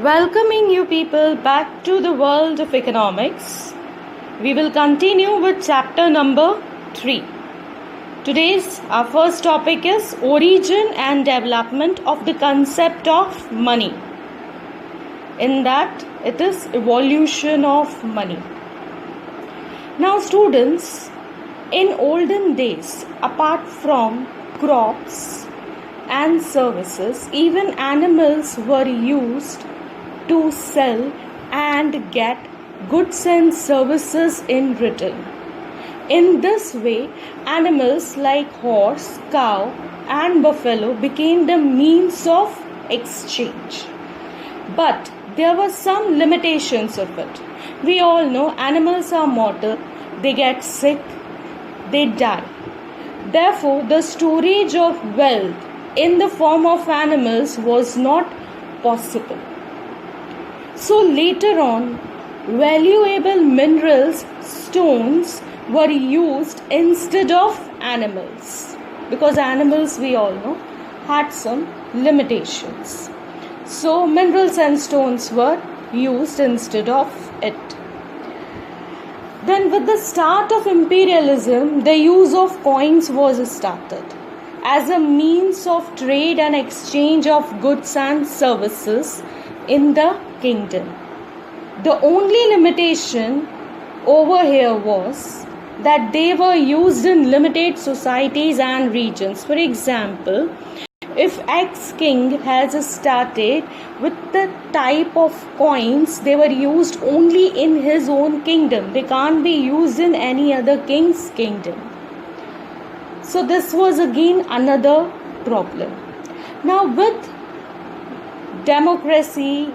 Welcoming you people back to the world of economics. We will continue with chapter number 3. Today's our first topic is origin and development of the concept of money. In that, it is evolution of money. Now students, in olden days, apart from crops and services, even animals were used to sell and get goods and services in return. In this way, animals like horse, cow, and buffalo became the means of exchange. But there were some limitations of it. We all know animals are mortal, they get sick, they die. Therefore, the storage of wealth in the form of animals was not possible. So later on, valuable minerals, stones were used instead of animals, because animals, we all know, had some limitations. So minerals and stones were used instead of it. Then with the start of imperialism, the use of coins was started as a means of trade and exchange of goods and services in the kingdom. The only limitation over here was that they were used in limited societies and regions. For example, if ex-king has started with the type of coins, they were used only in his own kingdom. They can't be used in any other king's kingdom. So this was again another problem. Now with democracy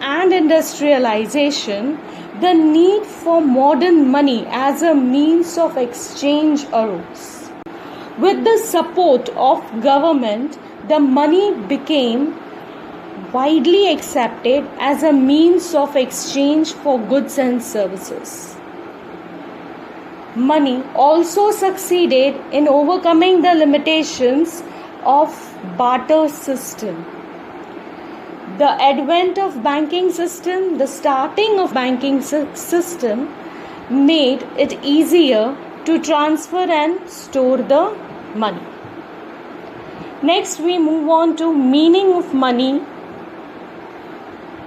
and industrialization, the need for modern money as a means of exchange arose. With the support of government, the money became widely accepted as a means of exchange for goods and services. Money also succeeded in overcoming the limitations of barter system. The advent of banking system, the starting of banking system made it easier to transfer and store the money. Next we move on to meaning of money.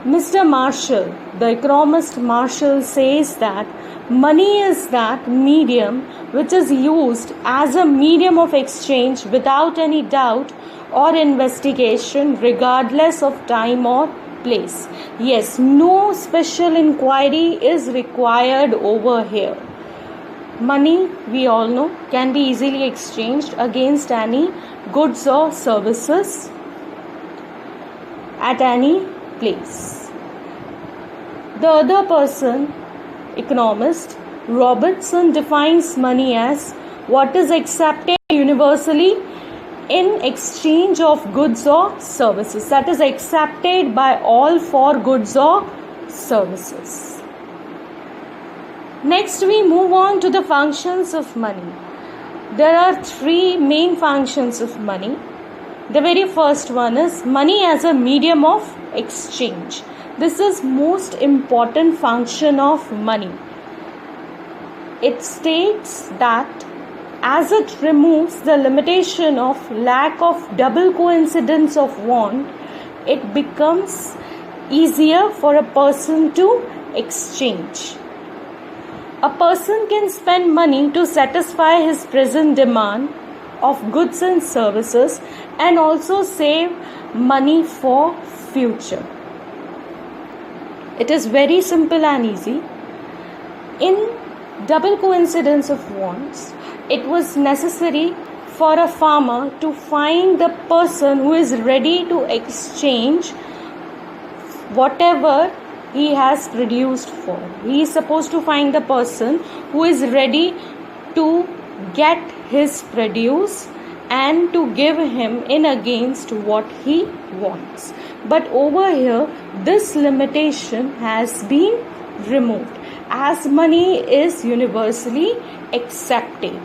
Mr. Marshall, the economist Marshall, says that money is that medium which is used as a medium of exchange without any doubt or investigation, regardless of time or place. Yes, no special inquiry is required over here. Money, we all know, can be easily exchanged against any goods or services at any place. The other person, economist Robertson, defines money as what is accepted universally in exchange of goods or services, that is accepted by all for goods or services. Next we move on to the functions of money. There are 3 main functions of money. The very first one is money as a medium of exchange. This is most important function of money. It states that as it removes the limitation of lack of double coincidence of want, it becomes easier for a person to exchange. A person can spend money to satisfy his present demand of goods and services and also save money for future. It is very simple and easy. In double coincidence of wants, it was necessary for a farmer to find the person who is ready to exchange whatever he has produced for. He is supposed to find the person who is ready to get his produce and to give him in against what he wants. But over here, this limitation has been removed as money is universally accepted.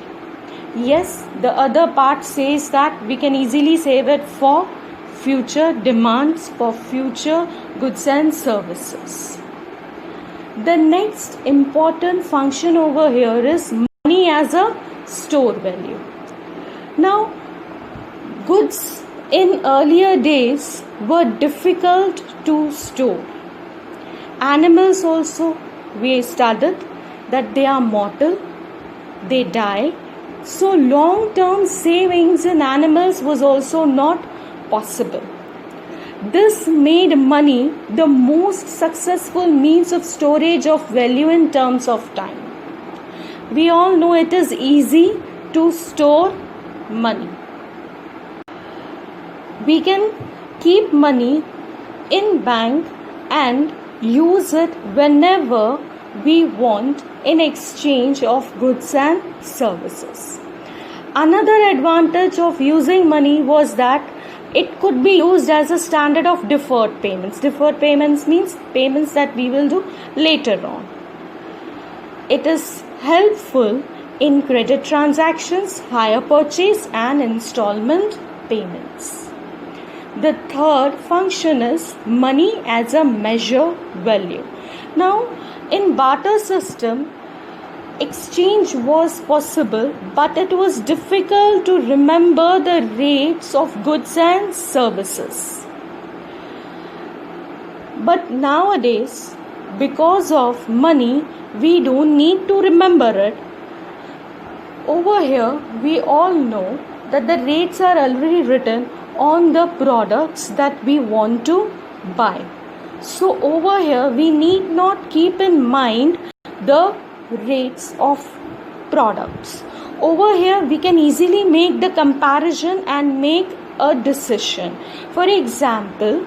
Yes, the other part says that we can easily save it for future demands for future goods and services. The next important function over here is money as a store value. Now, goods in earlier days were difficult to store. Animals also, we studied that they are mortal, they die. So long-term savings in animals was also not possible. This made money the most successful means of storage of value in terms of time. We all know it is easy to store money. We can keep money in bank and use it whenever we want in exchange of goods and services. Another advantage of using money was that it could be used as a standard of deferred payments. Deferred payments means payments that we will do later on. It is helpful in credit transactions, hire purchase and installment payments. The third function is money as a measure value. Now, in barter system, exchange was possible, but it was difficult to remember the rates of goods and services. But nowadays, because of money, we don't need to remember it. Over here, we all know that the rates are already written on the products that we want to buy. So over here, we need not keep in mind the rates of products. Over here, we can easily make the comparison and make a decision. For example,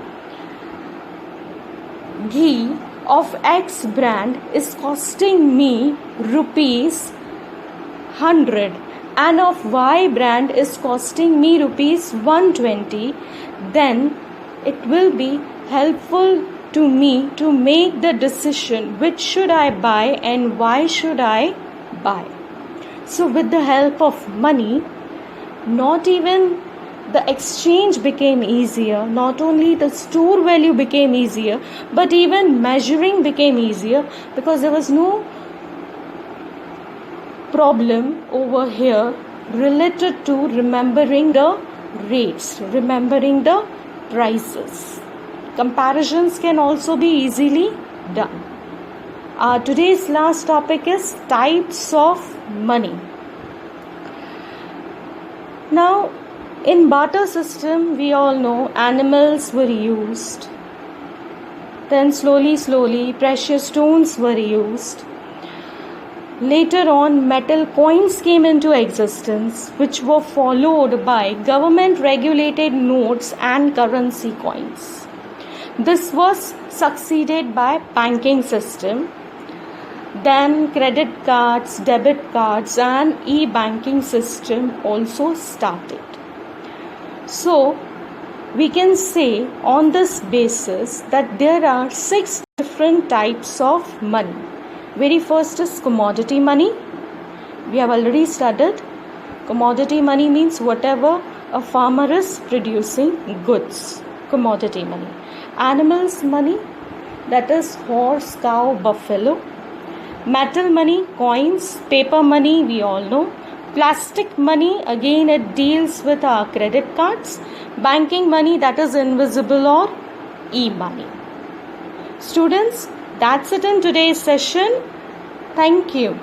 ghee of X brand is costing me rupees 100 and of Y brand is costing me rupees 120, then it will be helpful to me to make the decision which should I buy and why should I buy. So with the help of money, not even the exchange became easier, not only the store value became easier, but even measuring became easier because there was no problem over here related to remembering the rates, remembering the prices. Comparisons can also be easily done. Today's last topic is types of money. Now, in barter system, we all know animals were used. Then slowly, precious stones were used. Later on, metal coins came into existence, which were followed by government-regulated notes and currency coins. This was succeeded by banking system. Then credit cards, debit cards and e-banking system also started. So, we can say on this basis that there are 6 different types of money. Very first is commodity money. We have already studied. Commodity money means whatever a farmer is producing goods. Commodity money. Animals money, that is horse, cow, buffalo. Metal money, coins. Paper money, we all know. Plastic money, again it deals with our credit cards. Banking money, that is invisible or e-money. Students, that's it in today's session. Thank you.